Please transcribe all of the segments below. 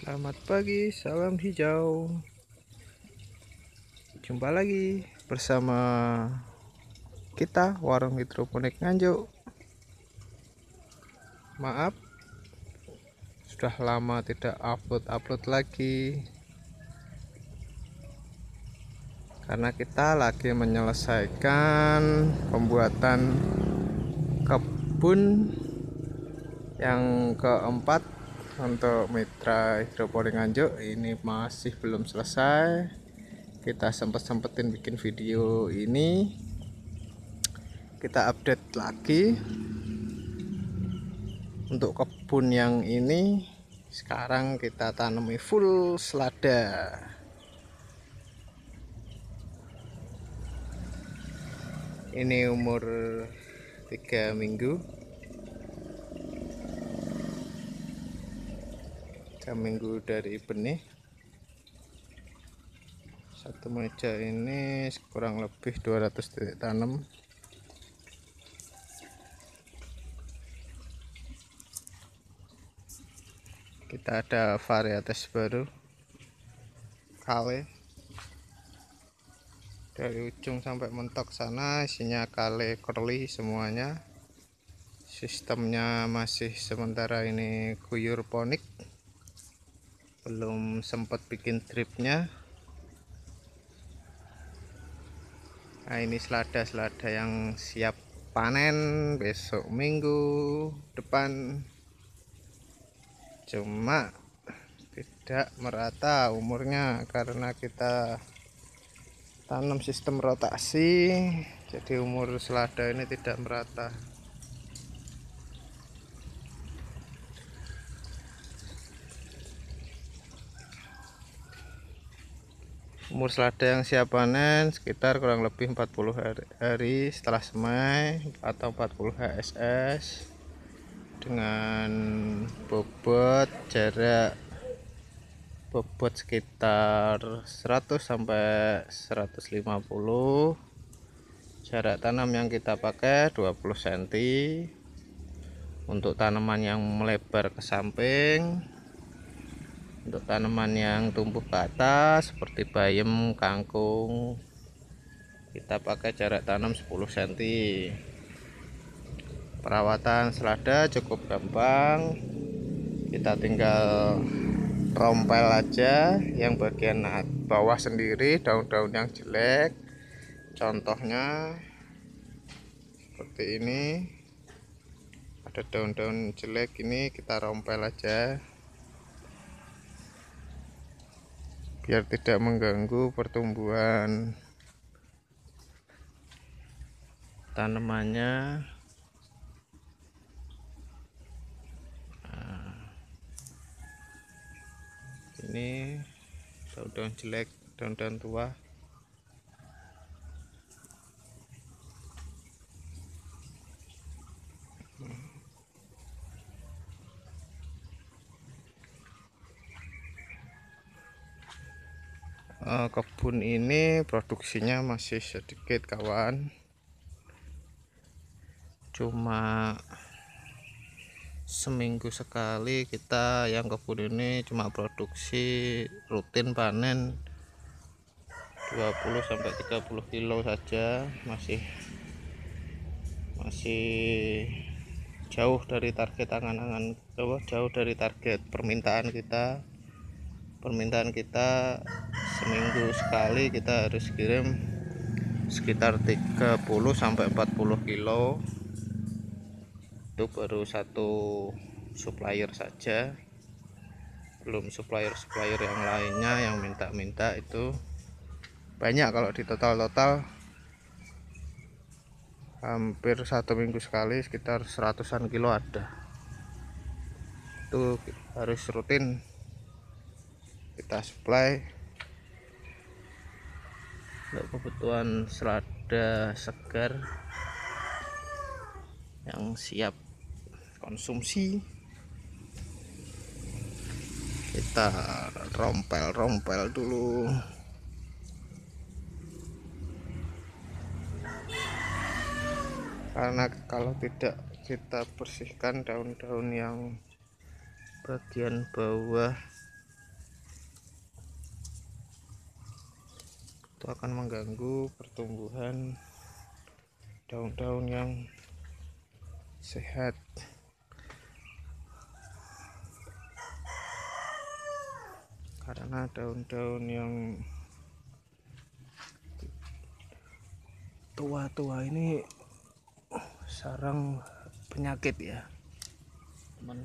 Selamat pagi, salam hijau. Jumpa lagi bersama kita Warung Hidroponik Nganjuk. Maaf, sudah lama tidak upload lagi karena kita lagi menyelesaikan pembuatan kebun yang keempat untuk mitra hidroponik Nganjuk. Ini masih belum selesai. Kita sempetin bikin video ini, kita update lagi untuk kebun yang ini. Sekarang kita tanami full selada. Ini umur 3 minggu, 3 minggu dari benih. Satu meja ini kurang lebih 200 titik tanam. Kita ada varietas baru, kale. Dari ujung sampai mentok sana isinya kale curly semuanya. Sistemnya masih sementara ini kuyur ponik, belum sempat bikin dripnya. Nah, ini selada yang siap panen besok minggu depan. Cuma tidak merata umurnya karena kita tanam sistem rotasi, jadi umur selada ini tidak merata. Umur selada yang siap panen sekitar kurang lebih 40 hari setelah semai atau 40 HSS, dengan bobot sekitar 100 sampai 150. Jarak tanam yang kita pakai 20 cm. Untuk tanaman yang melebar ke samping, untuk tanaman yang tumbuh ke atas seperti bayam, kangkung, kita pakai jarak tanam 10 cm. Perawatan selada cukup gampang, kita tinggal rompel aja yang bagian bawah sendiri, daun-daun yang jelek. Contohnya seperti ini, ada daun-daun jelek, ini kita rompel aja biar tidak mengganggu pertumbuhan tanamannya. Nah, ini daun-daun jelek, daun-daun tua. Kebun ini produksinya masih sedikit kawan, cuma seminggu sekali kita yang kebun ini cuma produksi rutin panen 20 sampai 30 kilo saja, masih jauh dari target angan-angan, jauh dari target permintaan kita. Permintaan kita seminggu sekali kita harus kirim sekitar 30 sampai 40 kilo. Itu baru satu supplier saja, belum supplier yang lainnya yang minta itu banyak. Kalau di total hampir satu minggu sekali sekitar 100-an kilo ada. Itu harus rutin kita supply untuk kebutuhan selada segar yang siap konsumsi. Kita rompel dulu. Karena kalau tidak kita bersihkan daun-daun yang bagian bawah itu akan mengganggu pertumbuhan daun-daun yang sehat. Karena daun-daun yang tua-tua ini sarang penyakit ya teman.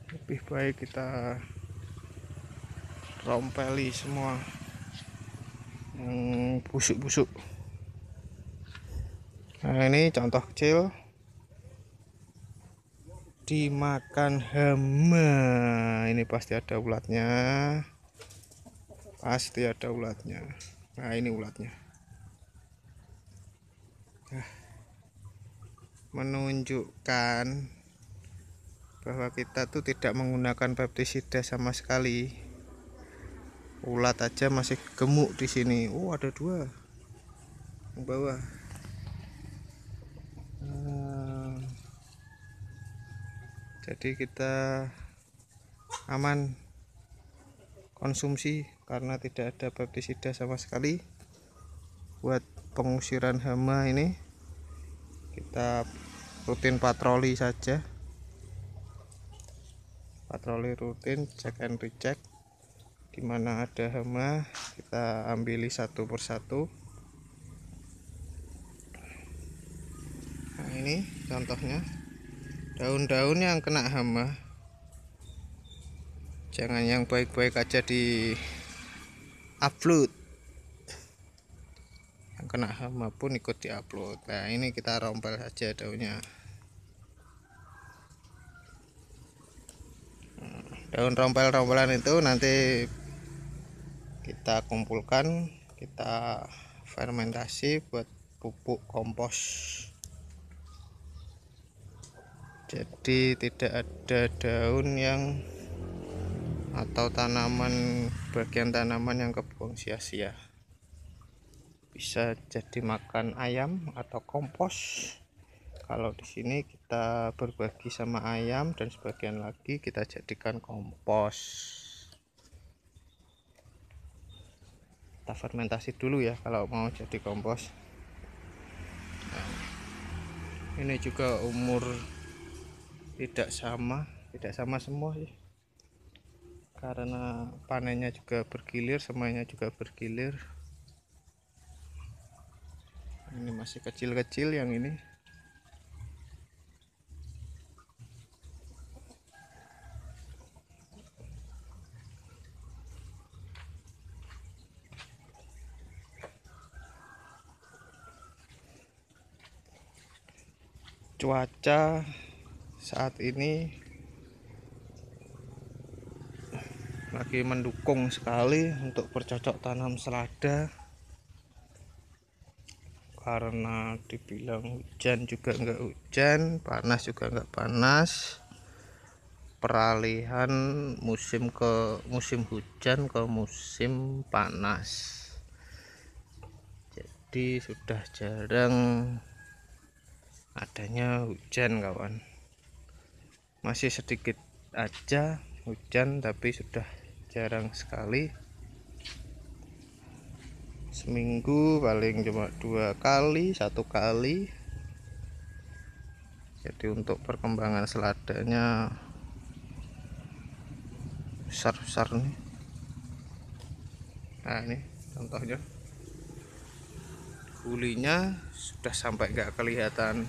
Lebih baik kita rompeli semua yang busuk-busuk. Nah, ini contoh kecil dimakan hama. Ini pasti ada ulatnya, pasti ada ulatnya. Nah, ini ulatnya. Nah, menunjukkan bahwa kita tuh tidak menggunakan pestisida sama sekali. Ulat aja masih gemuk di sini. Oh, ada 2 yang bawah. Jadi kita aman konsumsi karena tidak ada pestisida sama sekali. Buat pengusiran hama ini kita rutin patroli saja, patroli rutin, cek and recheck. Dimana ada hama kita ambili satu persatu. Nah, ini contohnya daun-daun yang kena hama. Jangan yang baik-baik aja di upload, yang kena hama pun ikut di upload. Nah, ini kita rompel saja daunnya. Daun rompel-rompelan itu nanti kita kumpulkan, kita fermentasi buat pupuk kompos. Jadi tidak ada daun yang atau tanaman, bagian tanaman yang kebuang sia-sia. Bisa jadi makan ayam atau kompos. Kalau di sini kita berbagi sama ayam dan sebagian lagi kita jadikan kompos. Kita fermentasi dulu ya kalau mau jadi kompos. Nah, ini juga umur tidak sama semua sih. Karena panennya juga bergilir, semuanya juga bergilir. Ini masih kecil-kecil yang ini. Cuaca saat ini lagi mendukung sekali untuk bercocok tanam selada, karena dibilang hujan juga enggak hujan, panas juga enggak panas, peralihan musim ke musim hujan ke musim panas. Jadi sudah jarang adanya hujan kawan. Masih sedikit aja hujan tapi sudah jarang sekali. Seminggu paling cuma 2 kali, 1 kali. Jadi untuk perkembangan seladanya besar-besar nih. Nah, ini contohnya kulinya sudah sampai nggak kelihatan.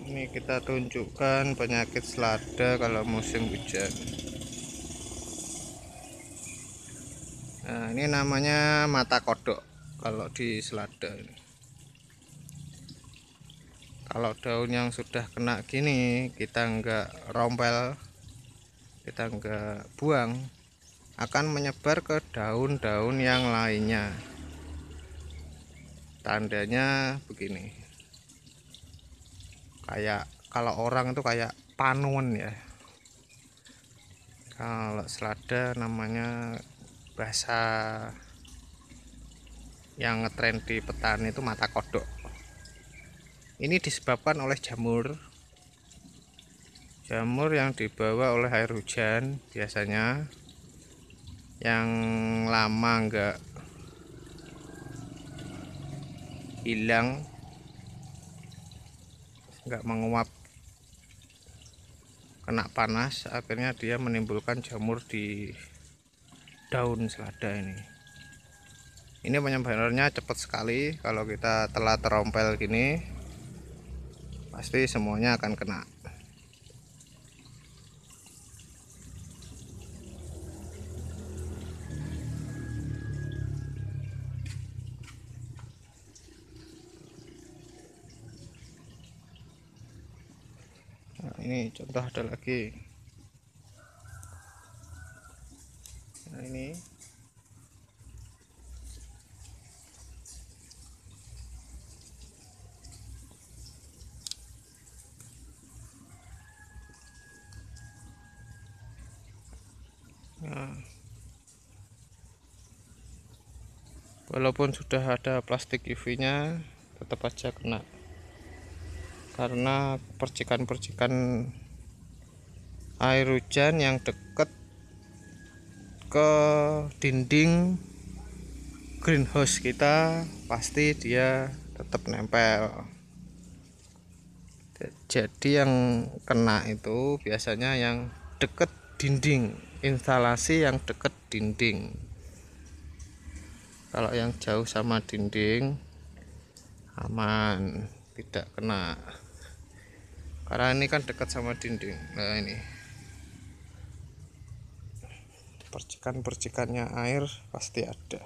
Ini kita tunjukkan penyakit selada kalau musim hujan. Nah, ini namanya mata kodok kalau di selada ini. Kalau daun yang sudah kena gini kita enggak rompel, kita enggak buang, akan menyebar ke daun-daun yang lainnya. Tandanya begini, kayak kalau orang itu kayak panuan ya, kalau selada namanya bahasa yang ngetren di petani itu mata kodok. Ini disebabkan oleh jamur yang dibawa oleh air hujan, biasanya yang lama enggak hilang, enggak menguap, kena panas, akhirnya dia menimbulkan jamur di daun selada ini. Ini penyebarannya cepat sekali. Kalau kita telat terompel gini, pasti semuanya akan kena. Nah, ini contoh ada lagi. Nah, ini nah, walaupun sudah ada plastik UV-nya, tetap aja kena, karena percikan-percikan air hujan yang dekat ke dinding greenhouse kita, pasti dia tetap nempel. Jadi yang kena itu biasanya yang dekat dinding, instalasi yang dekat dinding. Kalau yang jauh sama dinding aman, tidak kena, karena ini kan dekat sama dinding. Nah, ini percikan-percikannya air pasti ada.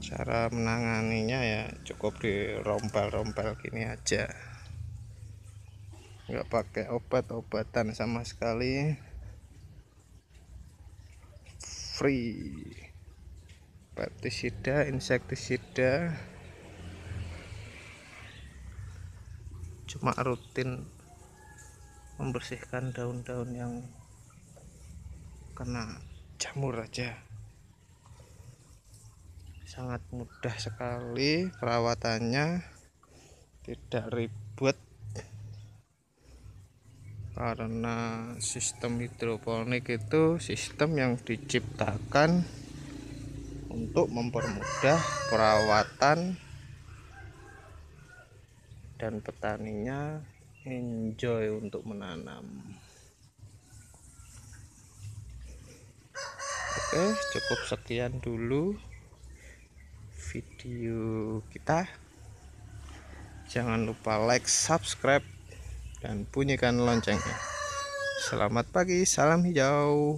Cara menanganinya ya cukup dirompel-rompel gini aja, nggak pakai obat-obatan sama sekali, free. Pestisida, insektisida, cuma rutin membersihkan daun-daun yang kena jamur aja. Sangat mudah sekali perawatannya, tidak ribet, karena sistem hidroponik itu sistem yang diciptakan untuk mempermudah perawatan dan petaninya enjoy untuk menanam. Oke, cukup sekian dulu video kita. Jangan lupa like, subscribe, dan bunyikan loncengnya. Selamat pagi, salam hijau.